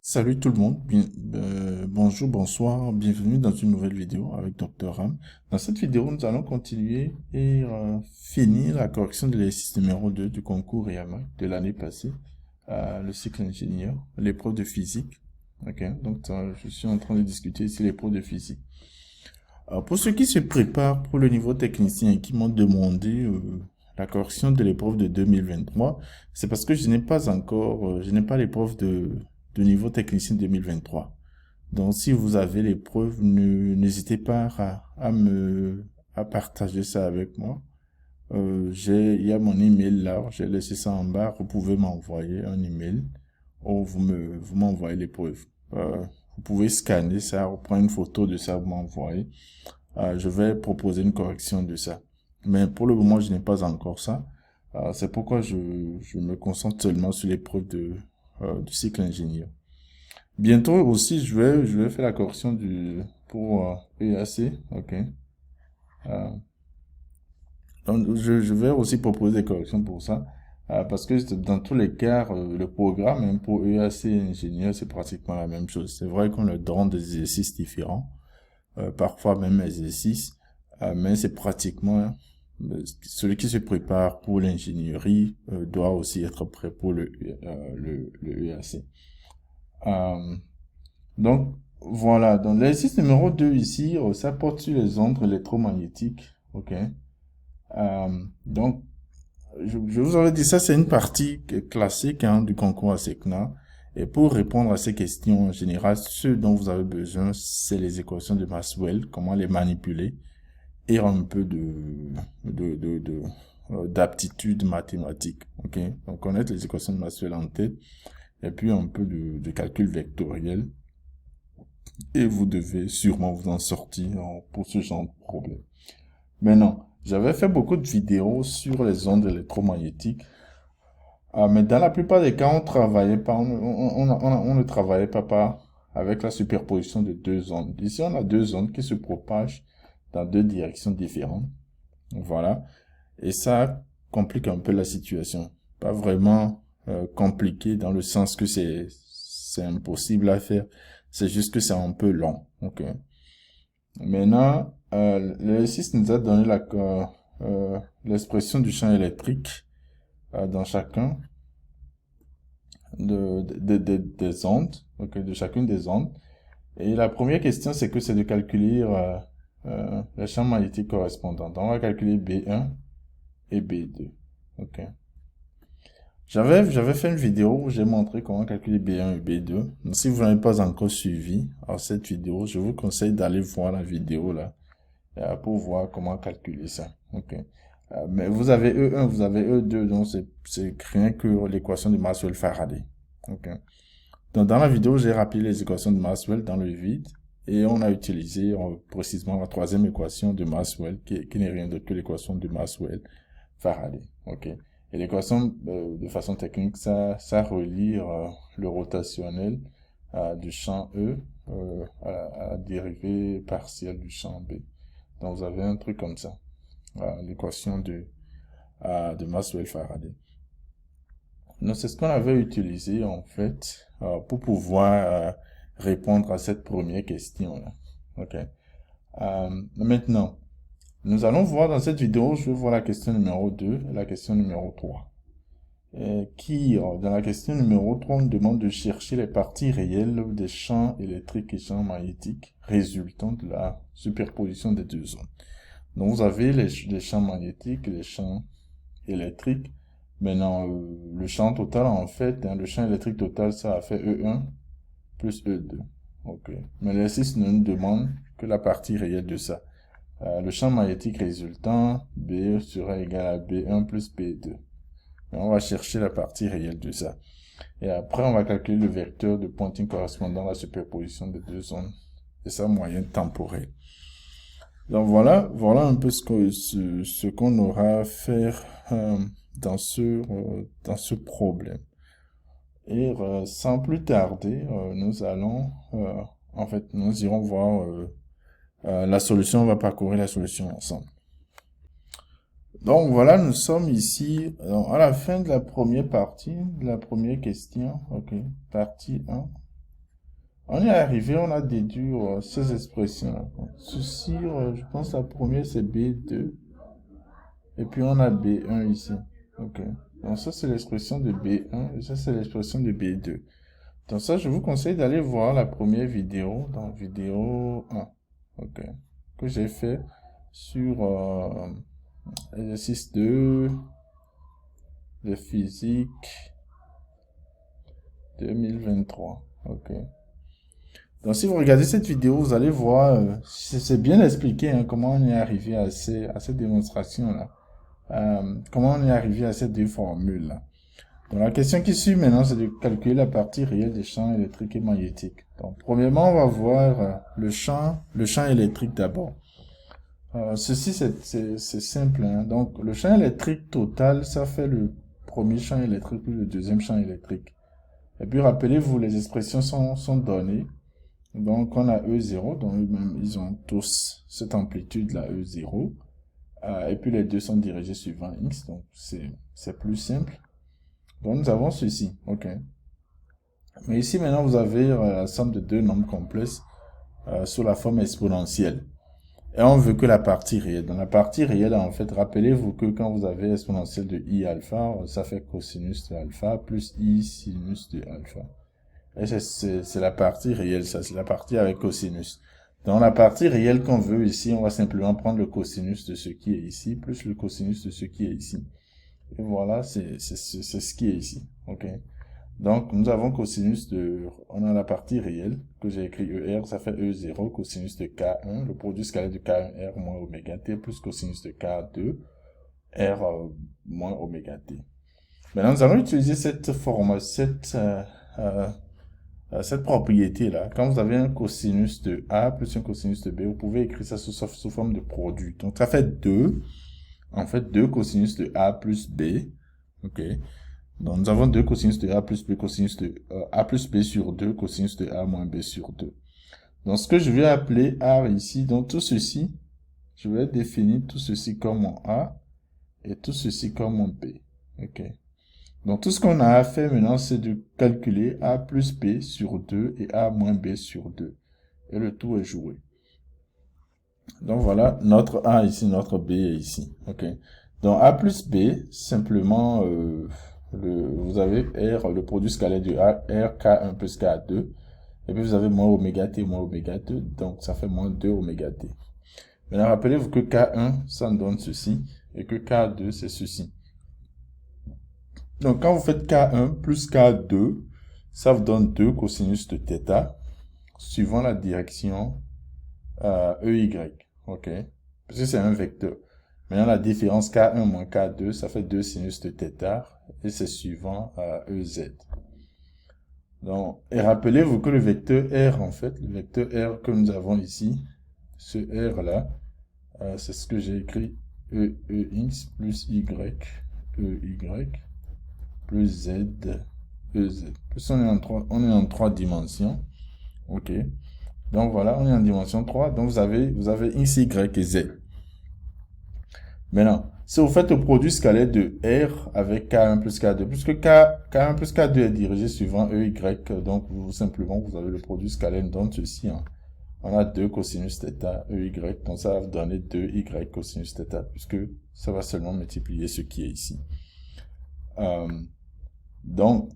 Salut tout le monde, bonjour, bonsoir, bienvenue dans une nouvelle vidéo avec Dr Ram. Dans cette vidéo, nous allons continuer et finir la correction de l'exercice numéro 2 du concours IAMA de l'année passée, le cycle ingénieur, l'épreuve de physique. Ok, donc je suis en train de discuter ici l'épreuve de physique. Alors, pour ceux qui se préparent pour le niveau technicien et qui m'ont demandé la correction de l'épreuve de 2023, c'est parce que je n'ai pas encore, je n'ai pas l'épreuve de niveau technicien 2023. Donc, si vous avez l'épreuve, n'hésitez pas à partager ça avec moi. Il y a mon email là, j'ai laissé ça en bas. Vous pouvez m'envoyer un email ou vous m'envoyez l'épreuve. Vous pouvez scanner ça, ou prendre une photo de ça, vous m'envoyez. Je vais proposer une correction de ça. Mais pour le moment, je n'ai pas encore ça. C'est pourquoi je me concentre seulement sur l'épreuve du cycle ingénieur. Bientôt aussi, je vais faire la correction pour EAC. Ok. Euh, donc, je vais aussi proposer des corrections pour ça. Parce que dans tous les cas, le programme hein, pour EAC ingénieur, c'est pratiquement la même chose. C'est vrai qu'on leur donne des exercices différents, parfois même exercices, mais c'est pratiquement celui qui se prépare pour l'ingénierie doit aussi être prêt pour le EAC. Euh, donc, voilà. Donc, l'exercice numéro 2 ici, ça porte sur les ondes électromagnétiques. OK. Donc, je vous avais dit ça, c'est une partie classique hein, du concours ASECNA. Et pour répondre à ces questions en général, ce dont vous avez besoin, c'est les équations de Maxwell, comment les manipuler, et un peu d'aptitude mathématique. OK. Donc, connaître les équations de Maxwell en tête, et puis un peu de calcul vectoriel. Et vous devez sûrement vous en sortir pour ce genre de problème. Maintenant, j'avais fait beaucoup de vidéos sur les ondes électromagnétiques, mais dans la plupart des cas, on travaillait pas, on ne travaillait pas avec la superposition de deux ondes. Ici, on a deux ondes qui se propagent dans deux directions différentes. Voilà. Et ça complique un peu la situation. Pas vraiment compliqué dans le sens que c'est impossible à faire. C'est juste que c'est un peu long. Ok. Maintenant, l'exercice nous a donné l'expression du champ électrique dans chacun des ondes, ok, de chacune des ondes. Et la première question, c'est que c'est de calculer les champs magnétiques correspondants. Donc, on va calculer B1 et B2. Ok. J'avais fait une vidéo où j'ai montré comment calculer B1 et B2. Donc, si vous n'avez pas encore suivi cette vidéo, je vous conseille d'aller voir la vidéo là pour voir comment calculer ça. Ok. Mais vous avez E1, vous avez E2, donc c'est rien que l'équation de Maxwell-Faraday. Ok. Donc dans la vidéo, j'ai rappelé les équations de Maxwell dans le vide et on a utilisé précisément la troisième équation de Maxwell qui n'est rien d'autre que l'équation de Maxwell-Faraday. Ok. Et l'équation, de façon technique, ça relie le rotationnel du champ E à la dérivée partielle du champ B. Donc vous avez un truc comme ça, l'équation de Maxwell-Faraday. Donc c'est ce qu'on avait utilisé en fait pour pouvoir répondre à cette première question-là. Ok. Maintenant, nous allons voir dans cette vidéo, je vais voir la question numéro 2 et la question numéro 3. Dans la question numéro 3, on demande de chercher les parties réelles des champs électriques et champs magnétiques résultant de la superposition des deux ondes. Donc vous avez les champs magnétiques et les champs électriques. Maintenant, le champ total, en fait, hein, le champ électrique total, ça a fait E1 plus E2. Ok. Mais l'exercice ne nous demande que la partie réelle de ça. Le champ magnétique résultant, B sera égal à B1 plus B2. Et on va chercher la partie réelle de ça. Et après, on va calculer le vecteur de pointing correspondant à la superposition des deux ondes et sa moyenne temporelle. Donc voilà un peu ce qu'on aura à faire dans ce problème. Et sans plus tarder, nous irons voir la solution. On va parcourir la solution ensemble. Donc voilà, nous sommes ici à la fin de la première partie, de la première question. Ok, partie 1. On est arrivé, on a déduit ces expressions-là. Ceci, je pense la première c'est B2. Et puis on a B1 ici. Ok. Donc ça c'est l'expression de B1 et ça c'est l'expression de B2. Donc ça je vous conseille d'aller voir la première vidéo, donc vidéo 1. Ok. Que j'ai fait sur exercice 2 de physique 2023. Ok. Donc si vous regardez cette vidéo, vous allez voir, c'est bien expliqué hein, comment on est arrivé à ces démonstrations-là. Comment on est arrivé à ces deux formules-là. Donc la question qui suit maintenant, c'est de calculer la partie réelle des champs électriques et magnétiques. Donc premièrement, on va voir le champ électrique d'abord. Ceci, c'est simple. Hein. Donc le champ électrique total, ça fait le premier champ électrique plus le deuxième champ électrique. Et puis rappelez-vous, les expressions sont données. Donc on a E0, donc eux-mêmes, ils ont tous cette amplitude-là, E0. Et puis les deux sont dirigés suivant X, donc c'est plus simple. Donc nous avons ceci, ok. Mais ici maintenant vous avez la somme de deux nombres complexes sous la forme exponentielle. Et on veut que la partie réelle. Dans la partie réelle, en fait, rappelez-vous que quand vous avez exponentielle de I alpha, ça fait cosinus de alpha plus I sinus de alpha. Et c'est la partie réelle, ça, c'est la partie avec cosinus. Dans la partie réelle qu'on veut ici, on va simplement prendre le cosinus de ce qui est ici, plus le cosinus de ce qui est ici. Et voilà, c'est ce qui est ici. Ok. Donc, nous avons cosinus de, on a la partie réelle, que j'ai écrit ER, ça fait E0, cosinus de K1, le produit scalaire de K1R moins oméga T, plus cosinus de K2, R moins oméga T. Maintenant, nous allons utiliser cette forme, cette propriété-là. Quand vous avez un cosinus de A plus un cosinus de B, vous pouvez écrire ça sous forme de produit. Donc, ça fait 2, en fait, 2 cosinus de A plus B, ok. Donc, nous avons 2 cosinus de A plus B, cosinus de A plus B sur 2, cosinus de A moins B sur 2. Donc, ce que je vais appeler R ici, donc tout ceci, je vais définir tout ceci comme mon A et tout ceci comme mon B. Ok. Donc, tout ce qu'on a à faire maintenant, c'est de calculer A plus B sur 2 et A moins B sur 2. Et le tout est joué. Donc, voilà, notre A ici, notre B est ici. Ok. Donc, A plus B, simplement, vous avez R, le produit scalaire de A, R, K1 plus K2. Et puis, vous avez moins oméga T, moins oméga 2. Donc, ça fait moins 2 oméga T. Maintenant, rappelez-vous que K1, ça nous donne ceci. Et que K2, c'est ceci. Donc, quand vous faites K1 plus K2, ça vous donne 2 cosinus de θ, suivant la direction EY. OK? Parce que c'est un vecteur. Maintenant, la différence K1 moins K2, ça fait 2 sinus de θ, et c'est suivant EZ. Donc, et rappelez-vous que le vecteur R, en fait, le vecteur R que nous avons ici, ce R-là, c'est ce que j'ai écrit EX plus Y, EY, plus Z, EZ. Plus on est en 3 dimensions. OK. Donc voilà, on est en dimension 3. Donc vous avez X, Y et Z. Maintenant, si vous faites le produit scalaire de R avec K1 plus K2, puisque K1 plus K2 est dirigé suivant EY, donc simplement vous avez le produit scalaire donne ceci. Hein. On a 2 cosinus θ EY, donc ça va vous donner 2Y cosinus θ, puisque ça va seulement multiplier ce qui est ici. Donc,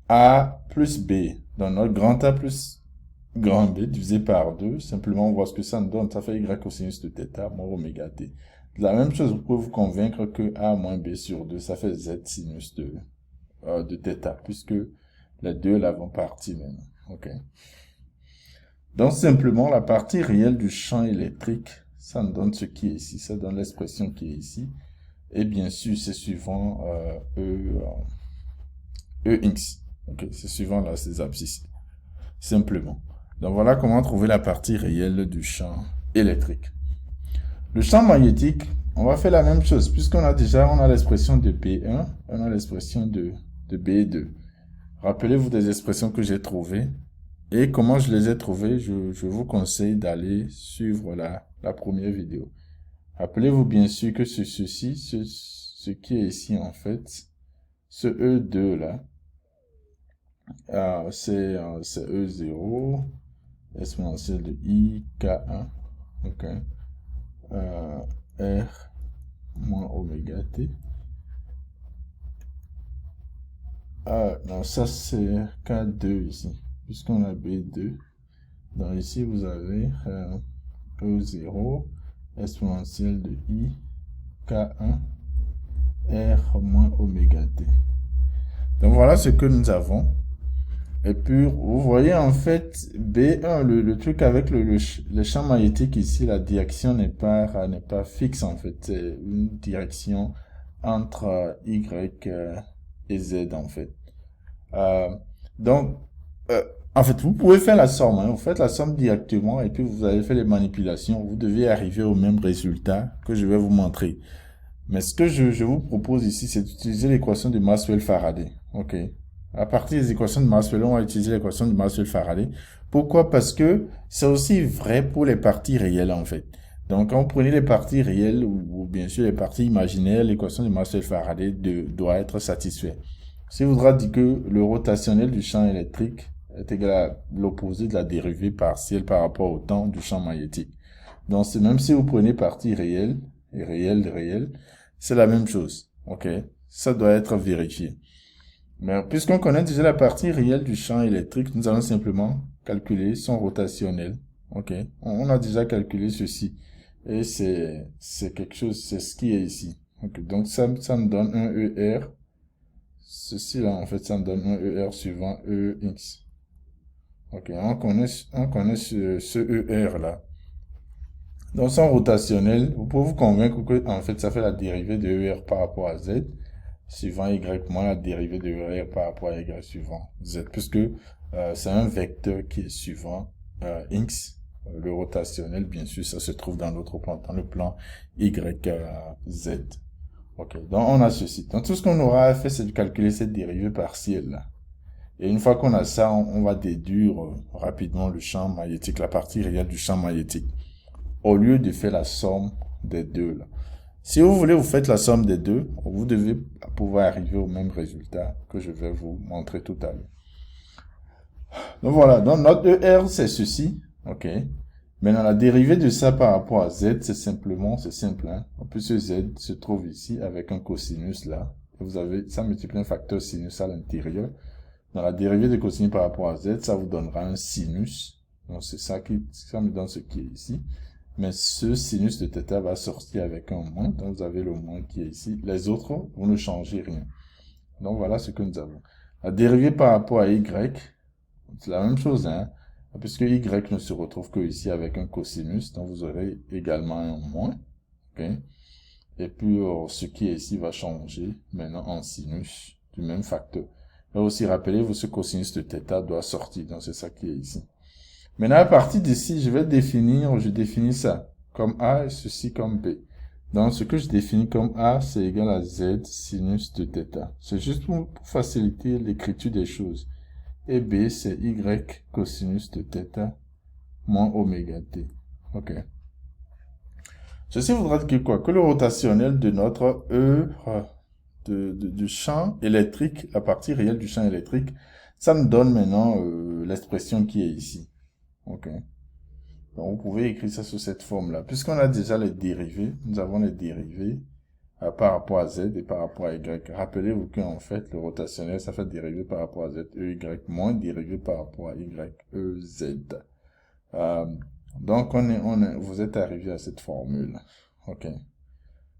A plus B, donc notre grand A plus grand B divisé par 2, simplement on voit ce que ça nous donne, ça fait Y cosinus de θ moins oméga T. De la même chose, vous pouvez vous convaincre que A moins B sur 2, ça fait Z sinus de θ, puisque les deux là vont partir maintenant. Ok. Donc simplement la partie réelle du champ électrique, ça nous donne ce qui est ici, ça donne l'expression qui est ici. Et bien sûr, c'est suivant EX. Ok, c'est suivant là ces abscisses. Simplement. Donc voilà comment trouver la partie réelle du champ électrique. Le champ magnétique, on va faire la même chose, puisqu'on a déjà, on a l'expression de B1, on a l'expression de B2. Rappelez-vous des expressions que j'ai trouvées. Et comment je les ai trouvées, je vous conseille d'aller suivre la première vidéo. Rappelez-vous bien sûr que ceci, ce qui est ici en fait, ce E2 là, C'est E0, exponentielle de I, K1, ok, R moins oméga T. Non, ça c'est K2 ici, puisqu'on a B2. Donc ici, vous avez E0, exponentielle de I, K1, R moins oméga T. Donc voilà ce que nous avons. Et puis, vous voyez en fait, B1, le truc avec le champ magnétique ici, la direction n'est pas fixe en fait. C'est une direction entre Y et Z en fait. Euh, donc, euh, en fait, vous pouvez faire la somme. Hein. Vous faites la somme directement et puis vous avez fait les manipulations. Vous devez arriver au même résultat que je vais vous montrer. Mais ce que je vous propose ici, c'est d'utiliser l'équation de Maxwell-Faraday. OK. À partir des équations de Maxwell, on va utiliser l'équation de Maxwell-Faraday. Pourquoi? Parce que c'est aussi vrai pour les parties réelles, en fait. Donc, quand vous prenez les parties réelles ou bien sûr les parties imaginaires, l'équation de Maxwell-Faraday doit être satisfaite. Si vous voudra dire que le rotationnel du champ électrique est égal à l'opposé de la dérivée partielle par rapport au temps du champ magnétique. Donc, même si vous prenez partie réelle et réelle, c'est la même chose. OK? Ça doit être vérifié. Mais puisqu'on connaît déjà la partie réelle du champ électrique, nous allons simplement calculer son rotationnel. OK? On a déjà calculé ceci. Et c'est quelque chose, c'est ce qui est ici. OK? Donc, ça me donne un ER. Ceci là, en fait, ça me donne un ER suivant EX. OK? On connaît ce ER là. Dans son rotationnel, vous pouvez vous convaincre que, en fait, ça fait la dérivée de ER par rapport à Z, suivant Y moins la dérivée de ER par rapport à Y suivant Z, puisque c'est un vecteur qui est suivant X. Le rotationnel, bien sûr, ça se trouve dans l'autre plan, dans le plan YZ. Ok, donc on a ceci. Donc tout ce qu'on aura à faire, c'est de calculer cette dérivée partielle-là. Et une fois qu'on a ça, on va déduire rapidement le champ magnétique, la partie réelle du champ magnétique, au lieu de faire la somme des deux là. Si vous voulez, vous faites la somme des deux, vous devez pouvoir arriver au même résultat que je vais vous montrer tout à l'heure. Donc voilà, donc notre ER c'est ceci, ok. Maintenant la dérivée de ça par rapport à Z, c'est simple, hein. En plus ce Z se trouve ici avec un cosinus là. Vous avez, ça multiplie un facteur sinus à l'intérieur. Dans la dérivée de cosinus par rapport à Z, ça vous donnera un sinus. Donc c'est ça ça me donne ce qui est ici. Mais ce sinus de θ va sortir avec un moins. Donc vous avez le moins qui est ici. Les autres, vous ne changez rien. Donc voilà ce que nous avons. La dérivée par rapport à Y, c'est la même chose, hein. Puisque Y ne se retrouve que ici avec un cosinus. Donc vous aurez également un moins. Okay. Et puis ce qui est ici va changer maintenant en sinus du même facteur. Et aussi rappelez-vous, ce cosinus de θ doit sortir. Donc c'est ça qui est ici. Maintenant, à partir d'ici, je définis ça comme A et ceci comme B. Donc, ce que je définis comme A, c'est égal à Z sinus de θ. C'est juste pour faciliter l'écriture des choses. Et B, c'est Y cosinus de θ moins oméga t. OK. Ceci voudra dire quoi? Que le rotationnel de notre du champ électrique, la partie réelle du champ électrique, ça me donne maintenant l'expression qui est ici. OK. Donc, vous pouvez écrire ça sous cette forme-là. Puisqu'on a déjà les dérivés, nous avons les dérivés par rapport à Z et par rapport à Y. Rappelez-vous qu'en fait, le rotationnel, ça fait dérivé par rapport à Z, EY, moins dérivé par rapport à Y, EZ. Donc, vous êtes arrivé à cette formule. OK.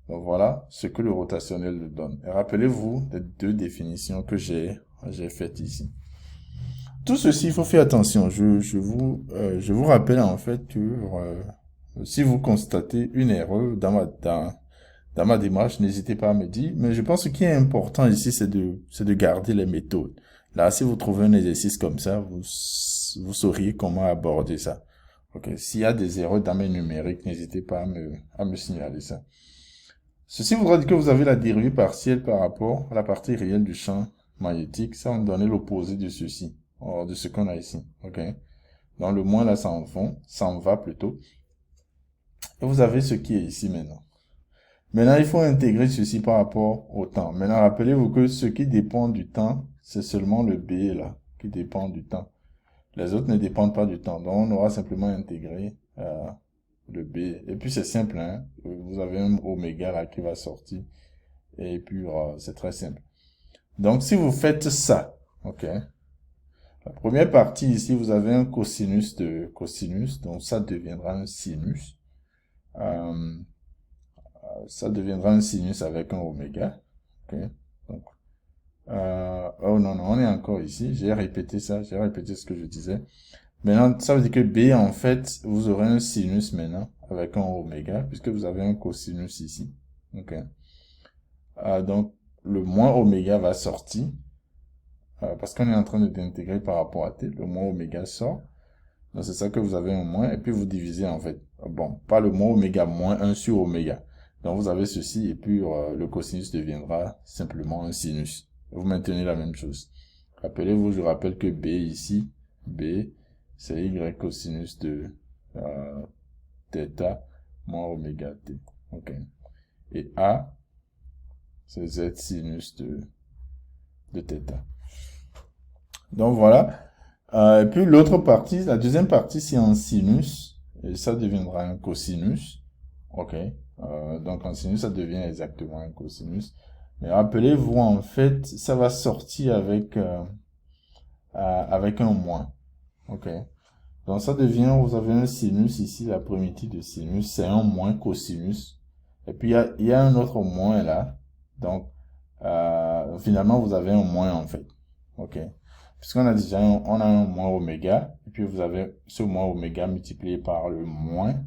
Donc, voilà ce que le rotationnel donne. Et rappelez-vous les deux définitions que j'ai faites ici. Tout ceci, il faut faire attention. Je vous rappelle en fait que si vous constatez une erreur dans ma démarche, n'hésitez pas à me dire. Mais je pense que ce qui est important ici, c'est de garder les méthodes. Là, si vous trouvez un exercice comme ça, vous sauriez comment aborder ça. Ok. S'il y a des erreurs dans mes numériques, n'hésitez pas à me signaler ça. Ceci voudra dire que vous avez la dérivée partielle par rapport à la partie réelle du champ magnétique. Ça va me donner l'opposé de ceci. De ce qu'on a ici. OK. Donc, le moins là, ça en va plutôt. Et vous avez ce qui est ici maintenant. Maintenant, il faut intégrer ceci par rapport au temps. Maintenant, rappelez-vous que ce qui dépend du temps, c'est seulement le B là. qui dépend du temps. Les autres ne dépendent pas du temps. Donc, on aura simplement intégré le B. Et puis, c'est simple, hein. Vous avez un oméga là qui va sortir. Et puis, c'est très simple. Donc, si vous faites ça, ok. La première partie ici, vous avez un cosinus de cosinus. Donc, ça deviendra un sinus. Ça deviendra un sinus avec un oméga. Ok. Donc, oh non, non, on est encore ici. J'ai répété ça. J'ai répété ce que je disais. Maintenant, ça veut dire que B, en fait, vous aurez un sinus maintenant avec un oméga, puisque vous avez un cosinus ici. Ok. Donc, le moins oméga va sortir, parce qu'on est en train d'intégrer par rapport à t. Le moins oméga sort. Donc, c'est ça que vous avez un moins, et puis vous divisez, en fait. Bon, pas le moins oméga, moins 1 sur oméga. Donc, vous avez ceci, et puis le cosinus deviendra simplement un sinus. Vous maintenez la même chose. Rappelez-vous, je rappelle que B ici, B, c'est y cosinus de θ moins oméga t. Ok. Et A, c'est z sinus de θ. Donc voilà. Et puis l'autre partie, la deuxième partie, c'est en sinus. Et ça deviendra un cosinus. Ok. Donc en sinus, ça devient exactement un cosinus. Mais rappelez-vous, en fait, ça va sortir avec un moins. Ok. Donc ça devient, vous avez un sinus ici, la primitive de sinus, c'est un moins cosinus. Et puis il y a un autre moins là. Donc finalement vous avez un moins en fait. Ok. Puisqu'on a déjà on a un moins oméga, et puis vous avez ce moins oméga multiplié par le moins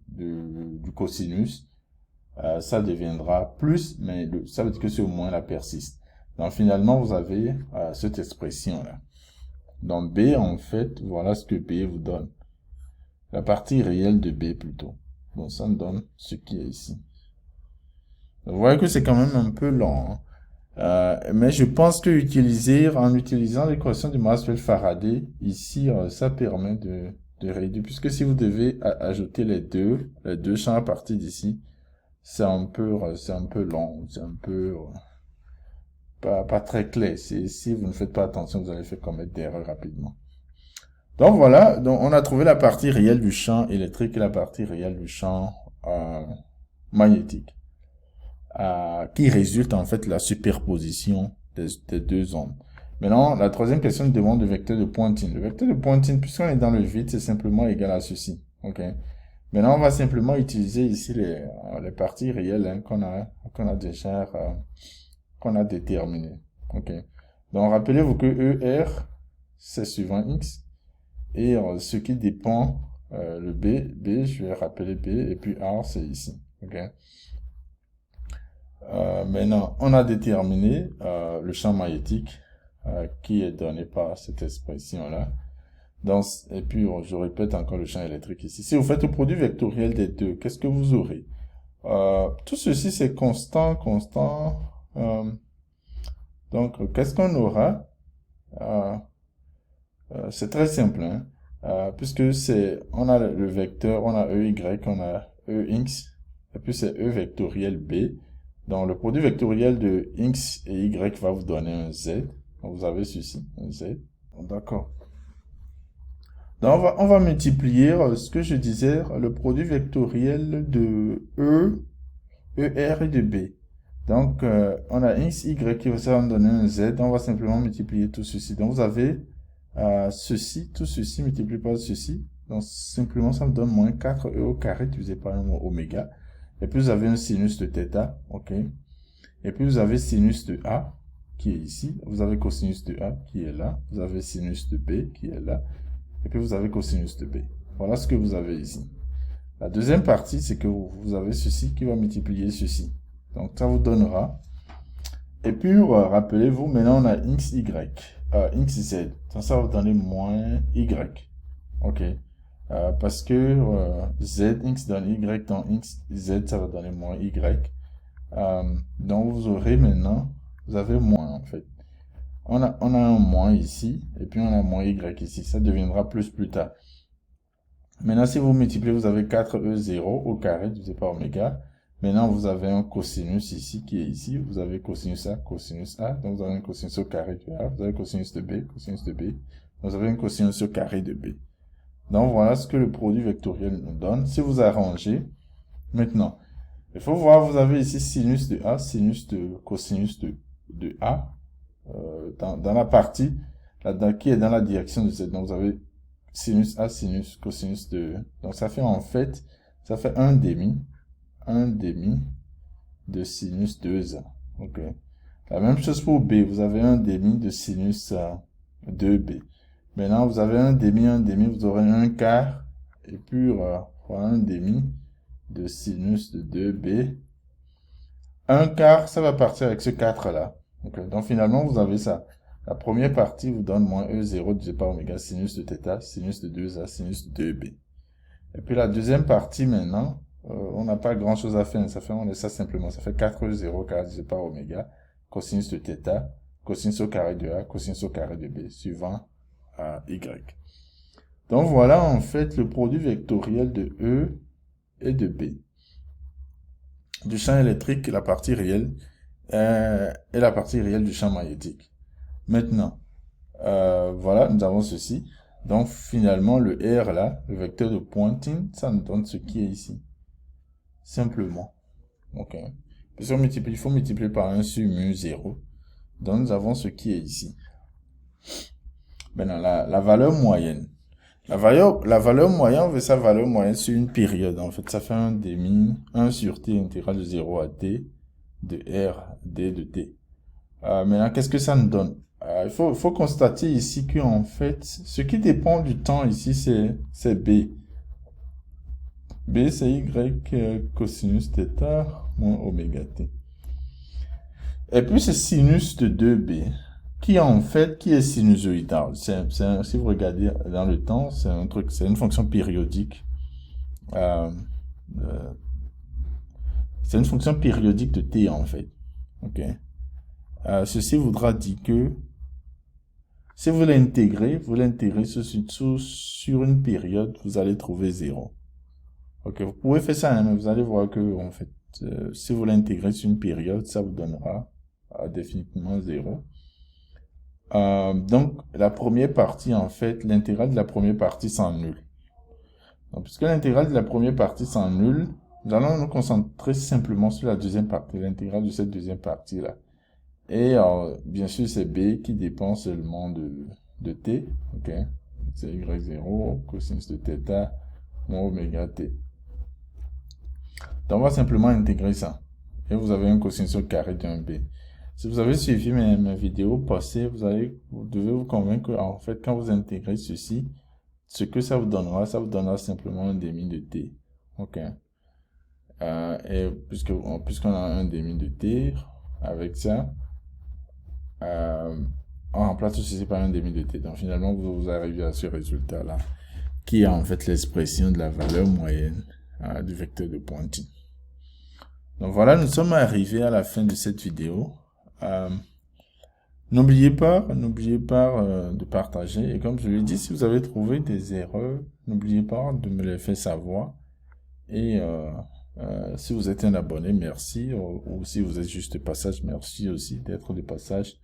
du cosinus. Ça deviendra plus, mais ça veut dire que ce moins là persiste. Donc finalement vous avez cette expression là. Dans B, en fait, voilà ce que B vous donne. La partie réelle de B plutôt. Bon, ça me donne ce qui est ici. Vous voyez que c'est quand même un peu lent. Hein. Mais je pense que en utilisant l'équation de Maxwell-Faraday, ici, ça permet de réduire. Puisque si vous devez ajouter les deux champs à partir d'ici, c'est un peu long. C'est un peu pas très clair. Si vous ne faites pas attention, vous allez faire commettre d'erreurs rapidement. Donc voilà, donc on a trouvé la partie réelle du champ électrique et la partie réelle du champ magnétique, qui résulte en fait de la superposition des deux ondes. Maintenant, la troisième question nous demande le vecteur de Poynting. Le vecteur de Poynting, puisqu'on est dans le vide, c'est simplement égal à ceci. Ok. Maintenant, on va simplement utiliser ici les parties réelles hein, qu'on a déjà déterminées. Ok. Donc rappelez-vous que ER c'est suivant X. Et ce qui dépend, le B, je vais rappeler B, et puis R, c'est ici. Ok. Maintenant, on a déterminé le champ magnétique qui est donné par cette expression-là. Et puis, je répète encore le champ électrique ici. Si vous faites le produit vectoriel des deux, qu'est-ce que vous aurez? Tout ceci, c'est constant. Donc, qu'est-ce qu'on aura? C'est très simple, hein? Puisque on a le vecteur, on a EY, on a EX, et puis c'est E vectoriel B. Donc le produit vectoriel de X et Y va vous donner un Z. Donc vous avez ceci, un Z. D'accord. Donc on va multiplier ce que je disais, le produit vectoriel de ER et de B. Donc on a X, Y qui va nous donner un Z. On va simplement multiplier tout ceci. Donc vous avez tout ceci multiplié par ceci. Donc, simplement, ça me donne moins 4e au carré divisé par un oméga. Et puis, vous avez un sinus de θ, ok. Et puis, vous avez sinus de A, qui est ici. Vous avez cosinus de A, qui est là. Vous avez sinus de B, qui est là. Et puis, vous avez cosinus de B. Voilà ce que vous avez ici. La deuxième partie, c'est que vous avez ceci qui va multiplier ceci. Donc, ça vous donnera. Et puis, rappelez-vous, maintenant, on a x, y. XZ. Donc, ça va vous donner moins Y. Ok. Parce que Z, X donne Y, dans X, Z, ça va donner moins Y. Donc, vous aurez maintenant, vous avez moins en fait. On a un moins ici, et puis on a moins Y ici. Ça deviendra plus tard. Maintenant, si vous multipliez, vous avez 4E0 au carré divisé par oméga. Maintenant, vous avez un cosinus ici qui est ici. Vous avez cosinus A, cosinus A. Donc, vous avez un cosinus au carré de A. Vous avez cosinus de B, cosinus de B. Donc, vous avez un cosinus au carré de B. Donc, voilà ce que le produit vectoriel nous donne. Si vous arrangez, maintenant, il faut voir, vous avez ici sinus de A, sinus de cosinus de A, dans la partie qui est dans la direction de Z. Donc, vous avez sinus A, sinus, cosinus de... Donc, ça fait en fait, ça fait un demi de sinus 2A. Ok. La même chose pour B, vous avez un demi de sinus 2B. Maintenant, vous avez un demi, vous aurez un quart, et puis un demi de sinus de 2B. Un quart, ça va partir avec ce 4 là. Okay. Donc finalement, vous avez ça. La première partie vous donne moins E0 divisé par oméga sinus de θ, sinus de 2A, sinus de 2B. Et puis la deuxième partie maintenant, on n'a pas grand chose à faire. On laisse ça simplement. Ça fait 4E0 carré divisé par oméga, cosinus de θ, cosinus au carré de A, cosinus au carré de B, suivant à Y. Donc voilà en fait le produit vectoriel de E et de B. Du champ électrique, la partie réelle, et la partie réelle du champ magnétique. Maintenant, voilà, nous avons ceci. Donc, finalement, le R là, le vecteur de pointing, ça nous donne ce qui est ici. Simplement. Ok. Il faut multiplier par 1 sur mu 0. Donc, nous avons ce qui est ici. Maintenant, la valeur moyenne. La valeur moyenne, on veut sa valeur moyenne sur une période. En fait, ça fait un demi, 1 sur t intégrale de 0 à t, de R, d de t. Maintenant, qu'est-ce que ça nous donne? Il faut constater ici qu'en fait, ce qui dépend du temps ici, c'est B. B, c'est Y cosinus θ moins oméga t. Et puis, c'est sinus de 2B, qui en fait, qui est sinusoïdal. Si vous regardez dans le temps, c'est une fonction périodique. C'est une fonction périodique de t, en fait. Ok. Ceci voudra dire que si vous l'intégrez sur une période, vous allez trouver 0. Ok, vous pouvez faire ça, hein, mais vous allez voir que, en fait, si vous l'intégrez sur une période, ça vous donnera définitivement 0. Donc, la première partie, en fait, l'intégrale de la première partie s'annule. Donc, puisque l'intégrale de la première partie s'annule, nous allons nous concentrer simplement sur la deuxième partie, l'intégrale de cette deuxième partie-là. Et bien sûr, c'est B qui dépend seulement de t. Ok, c'est Y0, cosinus de θ, moins oméga t. Donc, on va simplement intégrer ça. Et vous avez un cosinus au carré d'un B. Si vous avez suivi mes vidéos passées, vous devez vous convaincre que, en fait, quand vous intégrez ceci, ce que ça vous donnera simplement un demi de t. Ok. Et puisqu'on a un demi de t, avec ça, on remplace tout ceci par un demi de t. Donc finalement, vous arrivez à ce résultat-là, qui est en fait l'expression de la valeur moyenne du vecteur de pointing. Donc voilà, nous sommes arrivés à la fin de cette vidéo. N'oubliez pas de partager. Et comme je l'ai dit, si vous avez trouvé des erreurs, n'oubliez pas de me les faire savoir. Et si vous êtes un abonné, merci. Ou si vous êtes juste de passage, merci aussi d'être de passage.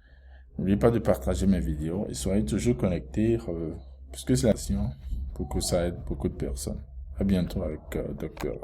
N'oubliez pas de partager mes vidéos et soyez toujours connectés puisque c'est l'action pour que ça aide beaucoup de personnes. À bientôt avec Dr.